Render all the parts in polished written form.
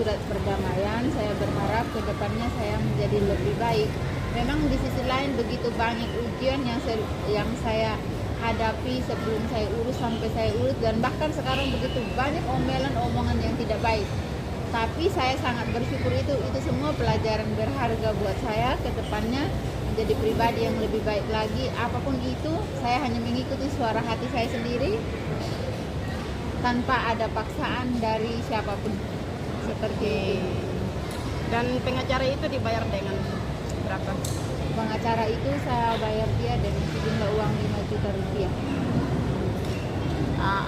surat perdamaian. Saya berharap ke depannya saya menjadi lebih baik. Memang di sisi lain begitu banyak ujian yang saya hadapi sebelum saya urus sampai saya urus, dan bahkan sekarang begitu banyak omongan yang tidak baik. Tapi saya sangat bersyukur itu semua pelajaran berharga buat saya ke depannya menjadi pribadi yang lebih baik lagi. Apapun itu, saya hanya mengikuti suara hati saya sendiri tanpa ada paksaan dari siapapun. Seperti itu. Dan pengacara itu dibayar dengan berapa? Pengacara itu saya bayar dia dengan sejumlah uang 5 juta rupiah.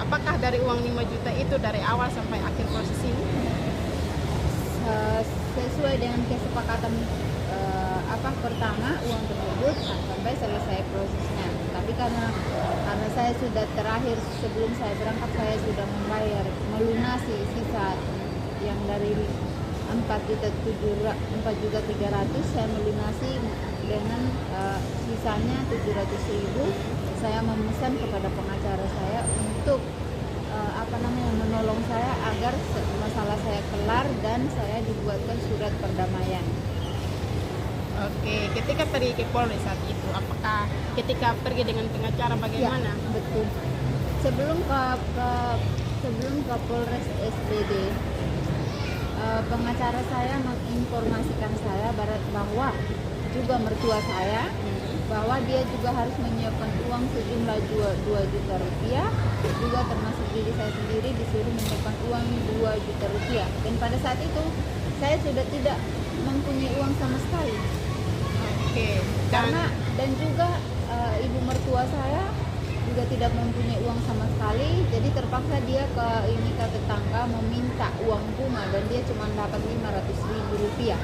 Apakah dari uang 5 juta itu dari awal sampai akhir proses ini? Sesuai dengan kesepakatan pertama uang tersebut sampai selesai prosesnya. Tapi karena saya sudah terakhir sebelum saya berangkat, saya sudah melunasi sisa yang dari 4.300.000 saya melunasi dengan sisanya 700.000. Saya memesan kepada pengacara saya untuk menolong saya agar masalah saya kelar dan saya dibuatkan surat perdamaian. Oke, ketika pergi ke Polres saat itu, apakah ketika pergi dengan pengacara bagaimana? Ya, betul. Sebelum ke Polres SBD, pengacara saya menginformasikan saya bahwa juga mertua saya bahwa dia juga harus menyiapkan uang sejumlah 2 juta rupiah, juga termasuk diri saya sendiri disuruh menyiapkan uang 2 juta rupiah. Dan pada saat itu saya sudah tidak mempunyai uang sama sekali. Oke. Dan juga ibu mertua saya juga tidak mempunyai uang sama sekali, jadi terpaksa dia ke tetangga meminta uang bunga dan dia cuma dapat 500.000 rupiah.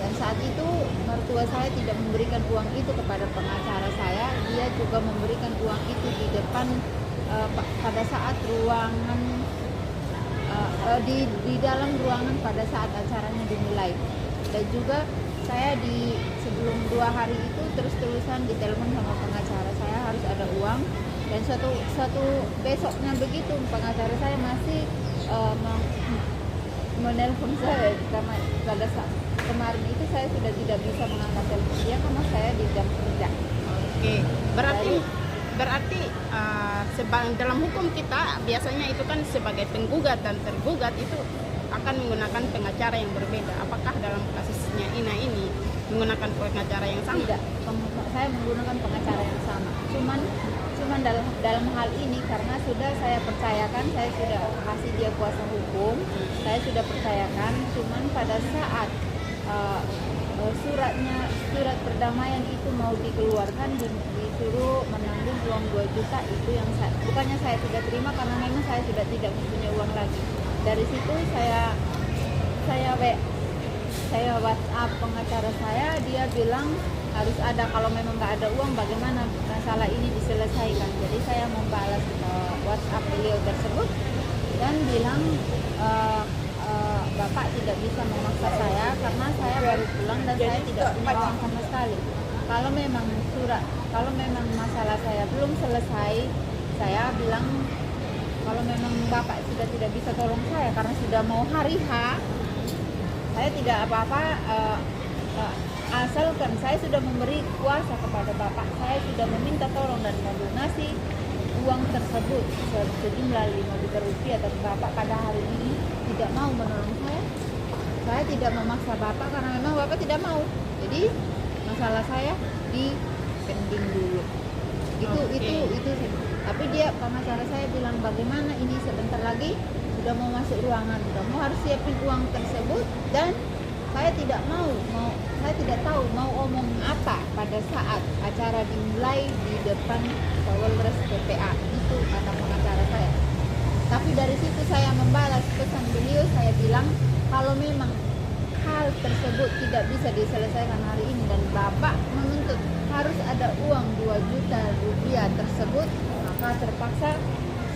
Dan saat itu mertua saya tidak memberikan uang itu kepada pengacara saya, dia juga memberikan uang itu di depan pada saat ruangan di dalam ruangan pada saat acaranya dimulai. Dan juga saya sebelum 2 hari itu terus-terusan ditelepon sama pengacara saya harus ada uang, dan suatu besoknya begitu pengacara saya masih menelpon saya pada saat kemarin itu saya sudah tidak bisa mengangkat telepon dia karena saya di jam kerja. Oke, berarti dalam hukum kita biasanya itu kan sebagai penggugat dan tergugat itu akan menggunakan pengacara yang berbeda. Apakah dalam kasusnya Ina ini menggunakan pengacara yang sama? Tidak, saya menggunakan pengacara yang sama. Cuman dalam hal ini karena sudah saya percayakan, saya sudah kasih dia kuasa hukum, saya sudah percayakan. Cuman pada saat surat perdamaian itu mau dikeluarkan, disuruh menanggung uang 2 juta itu yang bukannya saya tidak terima karena memang saya sudah tidak mempunyai uang lagi. Dari situ saya WhatsApp pengacara saya, dia bilang harus ada, kalau memang nggak ada uang bagaimana masalah ini diselesaikan. Jadi saya membalas WhatsApp beliau tersebut dan bilang Bapak tidak bisa memaksa saya karena saya baru pulang dan saya tidak punya uang sama sekali. Kalau memang masalah saya belum selesai, saya bilang kalau memang Bapak sudah tidak bisa tolong saya karena sudah mau hari H, saya tidak apa-apa, asalkan saya sudah memberi kuasa kepada Bapak, saya sudah meminta tolong dan melunasi uang tersebut sejumlah 5 juta rupiah, dan Bapak pada hari ini tidak mau menolong saya tidak memaksa Bapak karena memang Bapak tidak mau. Jadi masalah saya di pending dulu. Itu. Tapi dia pengacara saya bilang bagaimana ini sebentar lagi sudah mau masuk ruangan, sudah mau harus siapin uang tersebut, dan saya tidak tahu mau omong apa pada saat acara dimulai di depan Polres PPA. Itu kata pengacara saya. Tapi dari situ saya membalas pesan beliau, saya bilang kalau memang hal tersebut tidak bisa diselesaikan hari ini dan Bapak menuntut harus ada uang 2 juta rupiah tersebut, maka terpaksa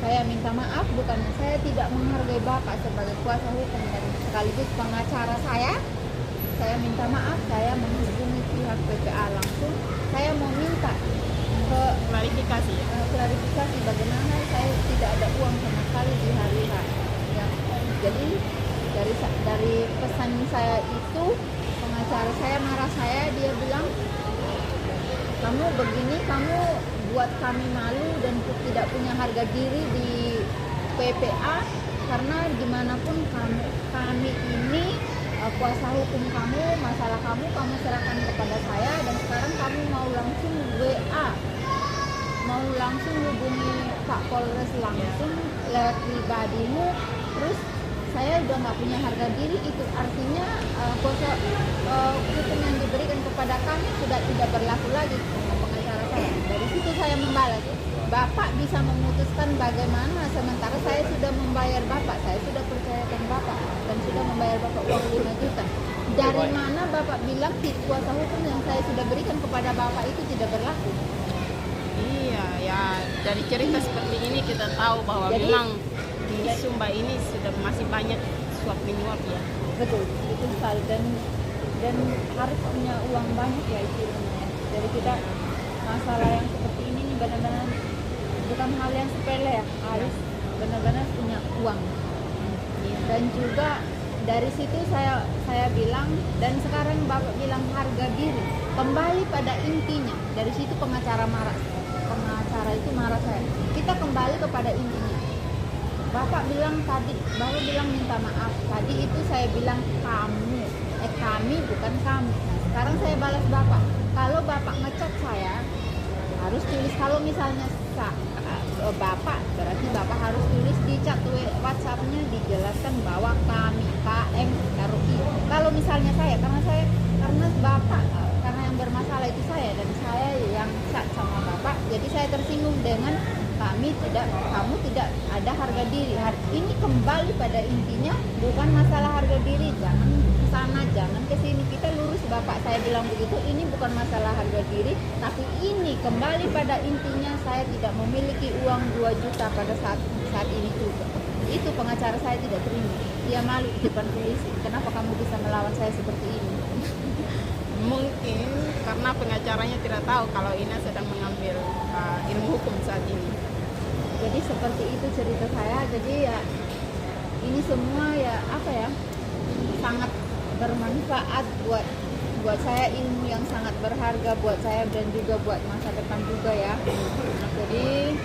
saya minta maaf, bukannya saya tidak menghargai Bapak sebagai kuasa hukum dan sekaligus pengacara saya minta maaf, saya menghubungi pihak PPA langsung. Saya mau minta klarifikasi bagaimana saya tidak ada uang sama sekali di hari H. Ya. Jadi dari pesan saya itu pengacara saya marah saya, dia bilang kamu begini, kamu buat kami malu dan tidak punya harga diri di PPA, karena gimana pun kami ini kuasa hukum kamu, masalah kamu serahkan kepada saya, dan sekarang kamu mau langsung WA, mau langsung hubungi Pak Polres langsung lewat pribadimu, terus saya udah nggak punya harga diri. Itu artinya kuasa hukum yang diberikan kepada kami sudah tidak berlaku lagi, kata pengacara saya. Dari situ saya membalas, Bapak bisa memutuskan bagaimana, sementara saya sudah membayar Bapak, saya sudah percayakan Bapak dan sudah membayar Bapak uang 5 juta. Dari mana Bapak bilang kuasa hukum yang saya sudah berikan kepada Bapak itu tidak berlaku? Iya, ya dari cerita seperti ini kita tahu bahwa Jadi, memang di Sumba ini sudah masih banyak suap menyuap ya. betul sekali, dan harus punya uang banyak ya istilahnya. Jadi kita masalah yang seperti ini nih benar-benar bukan hal yang sepele ya, harus benar-benar punya uang. Dan juga dari situ saya bilang, dan sekarang Bapak bilang harga diri, kembali pada intinya. Dari situ pengacara itu marah saya. Kita kembali kepada intinya. Bapak bilang tadi, Bapak bilang minta maaf. Tadi itu saya bilang kami bukan kami. Nah, sekarang saya balas Bapak. Kalau Bapak ngecat saya, harus tulis. Kalau misalnya Bapak, berarti Bapak harus tulis di chat WhatsApp-nya, dijelaskan bahwa kami KM RI. Kalau misalnya karena Bapak, karena yang bermasalah itu saya, dan saya yang chat sama Bapak, jadi saya tersinggung dengan kamu tidak ada harga diri. Ini kembali pada intinya, bukan masalah harga diri. Jangan ke sana, jangan ke sini, kita lurus Bapak, saya bilang begitu. Ini bukan masalah harga diri, tapi ini kembali pada intinya, saya tidak memiliki uang 2 juta pada saat ini juga. Itu pengacara saya tidak terima. Dia malu di depan polisi. Kenapa kamu bisa melawan saya seperti ini? Mungkin karena pengacaranya tidak tahu kalau Ina sedang mengambil ilmu hukum saat ini. Jadi seperti itu cerita saya. Jadi ya ini semua ya sangat bermanfaat buat saya, ilmu yang sangat berharga buat saya dan juga buat masa depan juga ya. Jadi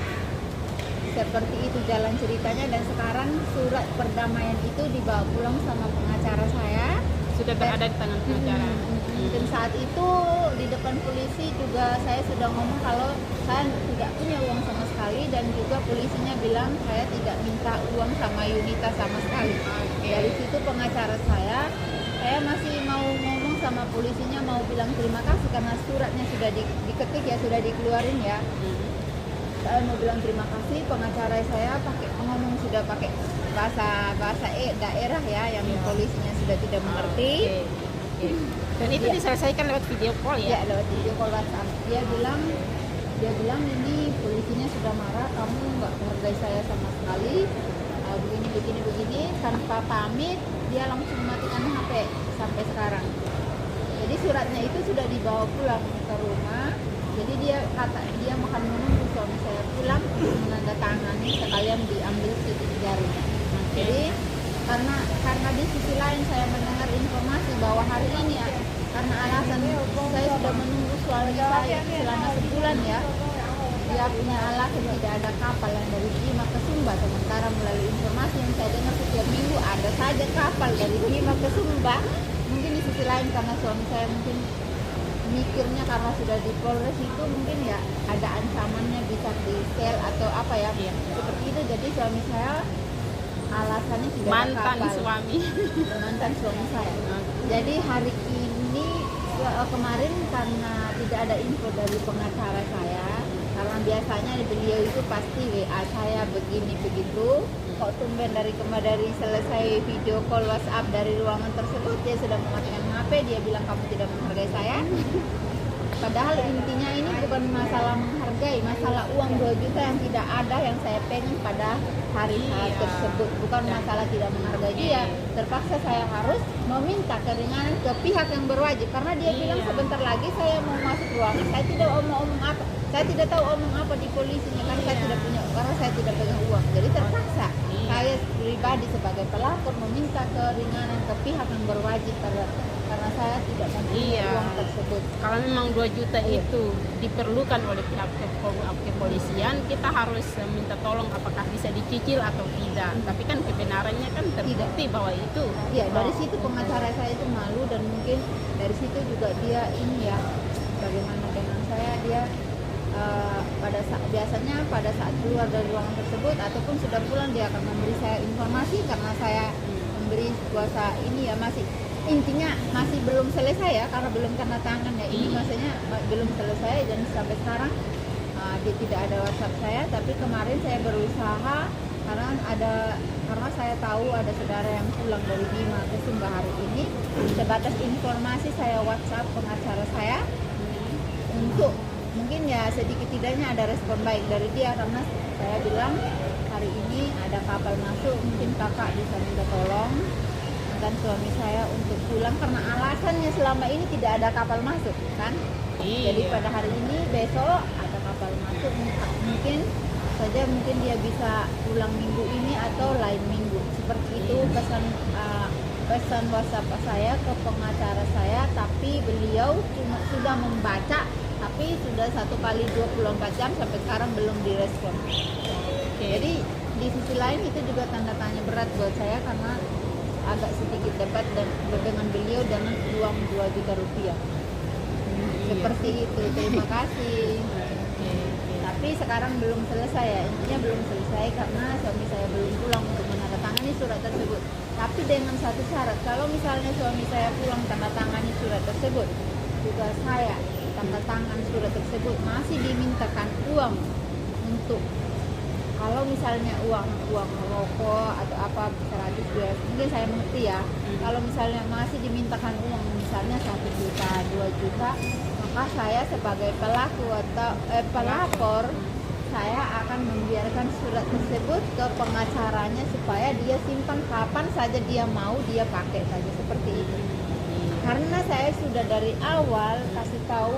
seperti itu jalan ceritanya, dan sekarang surat perdamaian itu dibawa pulang sama pengacara saya. Sudah berada di tangan pengacara. Dan saat itu di depan polisi juga saya sudah ngomong kalau saya tidak punya uang sama sekali, dan juga polisinya bilang saya tidak minta uang sama Yunita sama sekali. Dari situ pengacara saya masih mau ngomong sama polisinya, mau bilang terima kasih karena suratnya sudah diketik ya, sudah dikeluarin ya. Saya mau bilang terima kasih, pengacara saya ngomong sudah pakai bahasa daerah ya, yang polisinya sudah tidak mengerti. Dan itu diselesaikan lewat video call ya? Ya, lewat video call WhatsApp. Dia bilang ini polisinya sudah marah, kamu nggak menghargai saya sama sekali, begini tanpa pamit. Dia langsung matikan HP sampai sekarang. Jadi suratnya itu sudah dibawa pulang ke rumah. Jadi dia makan menunggu suami saya pulang, menandatangani sekalian diambil titik jarinya. Jadi karena di sisi lain saya mendengar informasi bahwa hari ini ya, karena alasan saya sudah menunggu suami saya selama sebulan ya, dia punya alasan tidak ada kapal yang dari Bima ke Sumba, sementara melalui informasi yang saya dengar setiap minggu ada saja kapal dari Bima ke Sumba. Mungkin di sisi lain karena suami saya mungkin mikirnya karena sudah di Polres itu mungkin ya ada ancamannya bisa di sel atau apa ya, seperti itu. Jadi suami saya alasannya tidak mantan ada kapal. Mantan suami saya. Jadi hari ini kemarin karena tidak ada info dari pengacara saya, karena biasanya beliau itu pasti WA saya begini begitu, kok tumben dari selesai video call WhatsApp dari ruangan tersebut dia sudah mematikan HP, dia bilang kamu tidak menghargai saya. Padahal intinya ini bukan masalah menghargai, masalah uang 2 juta yang tidak ada yang saya pengen pada hari tersebut. Bukan masalah tidak menghargai dia. Terpaksa saya harus meminta keringanan ke pihak yang berwajib. Karena dia bilang sebentar lagi saya mau masuk ruangan, saya tidak omong apa. Saya tidak tahu omong apa di polisinya, karena saya tidak punya, karena saya tidak pegang uang. Jadi terpaksa. saya pribadi sebagai pelapor meminta keringanan ke pihak yang berwajib karena saya tidak mempunyai Iya. uang tersebut. Kalau memang 2 juta itu diperlukan oleh pihak kepolisian, kita harus minta tolong apakah bisa dicicil atau tidak. Tapi kan kebenarannya kan terbukti bahwa itu. Iya, dari situ pengacara saya itu malu dan mungkin dari situ juga dia ini ya, bagaimana dengan saya, dia biasanya pada saat keluar dari ruangan tersebut ataupun sudah pulang dia akan memberi saya informasi karena saya memberi kuasa ini ya, masih intinya masih belum selesai ya, karena belum tanda tangan ya, ini maksudnya belum selesai dan sampai sekarang dia tidak ada WhatsApp saya. Tapi kemarin saya berusaha karena saya tahu ada saudara yang pulang dari Bima ke Sumba hari ini, sebatas informasi saya WhatsApp pengacara saya untuk mungkin ya sedikit tidaknya ada respon baik dari dia, karena saya bilang hari ini ada kapal masuk, mungkin kakak bisa minta tolong dan suami saya untuk pulang karena alasannya selama ini tidak ada kapal masuk kan. Iya. Jadi pada hari ini besok ada kapal masuk, mungkin saja mungkin dia bisa pulang minggu ini atau lain minggu, seperti itu pesan WhatsApp saya ke pengacara saya. Tapi beliau cuma sudah membaca, tapi sudah 1 kali 24 jam sampai sekarang belum direspon. Jadi di sisi lain itu juga tanda tanya berat buat saya karena agak sedikit debat dengan beliau dengan uang 2 juta rupiah. Seperti itu. Terima kasih. Tapi sekarang belum selesai ya, intinya belum selesai karena suami saya belum pulang untuk menandatangani surat tersebut. Tapi dengan satu syarat, kalau misalnya suami saya pulang tanda tangani surat tersebut, juga saya tanda tangan surat tersebut, masih dimintakan uang untuk, kalau misalnya uang rokok atau apa 100 mungkin saya mengerti ya. Kalau misalnya masih dimintakan uang misalnya 1 juta 2 juta, maka saya sebagai pelaku atau pelapor, saya akan membiarkan surat tersebut ke pengacaranya supaya dia simpan kapan saja dia mau, dia pakai saja seperti itu. Karena saya sudah dari awal kasih tahu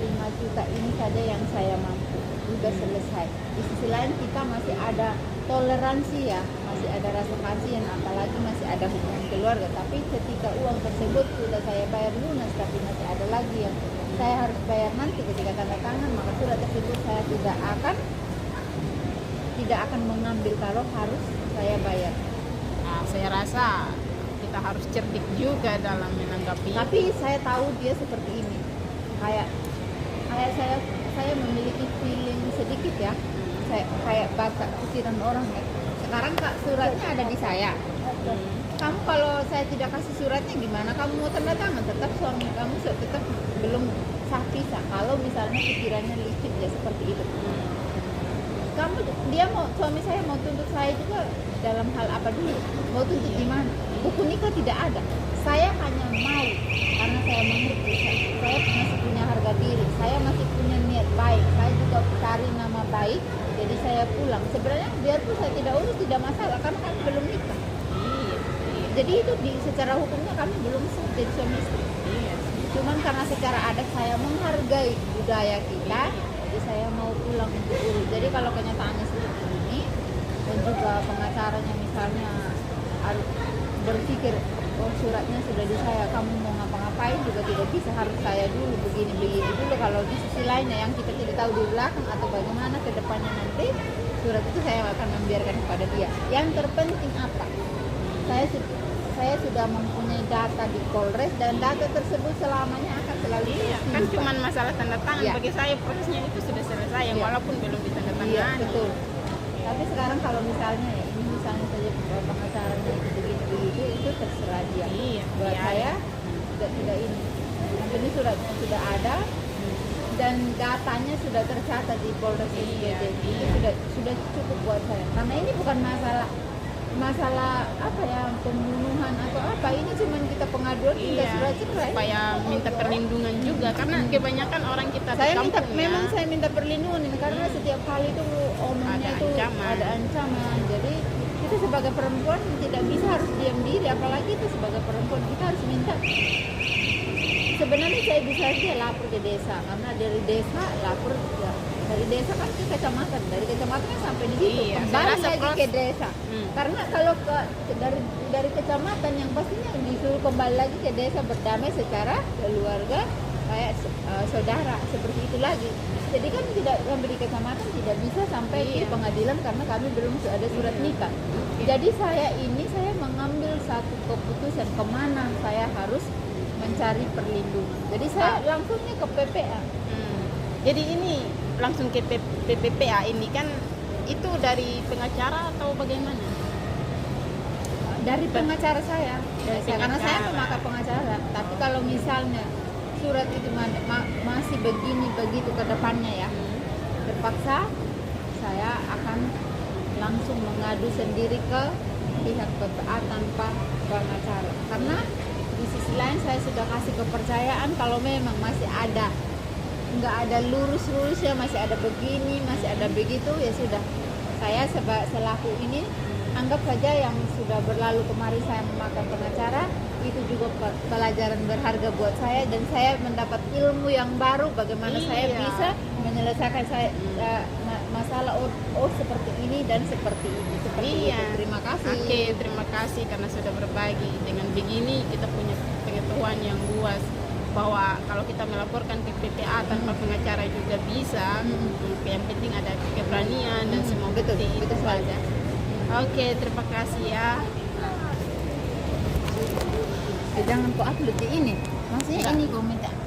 5 juta ini saja yang saya mampu, sudah selesai. Di sisi lain kita masih ada toleransi ya, masih ada rasa kasihan, apalagi masih ada hubungan keluarga. Tapi ketika uang tersebut sudah saya bayar lunas, tapi masih ada lagi yang saya harus bayar nanti ketika tanda tangan, maka surat tersebut saya tidak akan mengambil kalau harus saya bayar. Nah, saya rasa kita harus cerdik juga dalam menanggapi. Tapi saya tahu dia seperti ini, kayak saya memiliki feeling sedikit ya, saya kayak baca pikiran orang ya. Sekarang kak suratnya ada di saya. Kamu kalau saya tidak kasih suratnya gimana? Kamu mau tanda tangan? Tetap suami kamu tetap belum sah pisah. Kalau misalnya pikirannya licik ya seperti itu. Suami saya mau tuntut saya juga dalam hal apa dulu? Mau tuntut gimana? Buku nikah tidak ada. Saya hanya mau karena saya mengerti. Saya masih punya harga diri. Saya masih punya niat baik. Saya juga cari nama baik. Jadi saya pulang. Sebenarnya biarpun saya tidak urus tidak masalah karena kami belum nikah. Jadi itu secara hukumnya kami belum sah jadi suami istri. Cuman karena secara adat saya menghargai budaya kita, jadi saya mau pulang untuk urus. Jadi kalau kenyataannya seperti ini dan juga pengacaranya misalnya harus berpikir, oh suratnya sudah di saya, kamu mau ngapa-ngapain juga tidak bisa, harus saya dulu begini dulu. Kalau di sisi lainnya yang kita tidak tahu di belakang atau bagaimana ke depannya nanti, surat itu saya akan membiarkan kepada dia. Yang terpenting apa? Saya sudah mempunyai data di Polres dan data tersebut selamanya akan selalu kan cuma masalah tanda tangan. Bagi saya prosesnya itu sudah selesai walaupun belum ditandatangani. Iya, betul. Tapi sekarang kalau misalnya ya ini misalnya saja pengacaranya itu begitu itu terserah dia. Buat saya tidak ini. Yang ini suratnya sudah ada dan datanya sudah tercatat di Polres SPJ. Itu sudah cukup buat saya. Karena ini bukan masalah apa ya, pembunuhan atau apa, ini cuma kita pengaduan hingga surat cerai supaya minta perlindungan juga karena kebanyakan orang kita saya minta perlindungan ini karena setiap kali itu omongnya itu ada ancaman. Jadi kita sebagai perempuan tidak bisa harus diam diri, apalagi itu sebagai perempuan kita harus minta. Sebenarnya saya bisa aja lapor ke desa karena dari desa lapor ke dari desa kan ke kecamatan, dari kecamatan kan sampai di situ, Iya, saya kembali rasa lagi ke desa. Karena kalau dari kecamatan yang pastinya disuruh kembali lagi ke desa berdamai secara keluarga kayak saudara seperti itu lagi. Jadi kan tidak sampai di kecamatan tidak bisa sampai ke Iya. pengadilan karena kami belum ada surat nikah. Jadi saya mengambil satu keputusan kemana saya harus mencari perlindungan. Jadi saya langsungnya ke PPA. Jadi ini langsung ke PPPA ini kan itu dari pengacara atau bagaimana? Dari pengacara saya, karena saya pengacara. memakai pengacara. Tapi kalau misalnya surat itu masih begini begitu ke depannya ya, terpaksa saya akan langsung mengadu sendiri ke pihak PPA tanpa pengacara. Karena di sisi lain saya sudah kasih kepercayaan kalau memang masih ada, nggak ada lurus-lurusnya, masih ada begini, masih ada begitu, ya sudah. Saya selaku ini anggap saja yang sudah berlalu kemarin saya memakai pengacara itu juga pelajaran berharga buat saya, dan saya mendapat ilmu yang baru bagaimana saya bisa menyelesaikan masalah seperti ini dan seperti ini, seperti itu. Terima kasih. Oke, terima kasih karena sudah berbagi. Dengan begini kita punya pengetahuan yang luas bahwa kalau kita melaporkan ke PPA tanpa pengacara juga bisa. Yang penting ada keberanian dan semua betul, bukti itu betul saja. Oke, terima kasih ya. Jangan kau upload di ini, maksudnya ini komentar.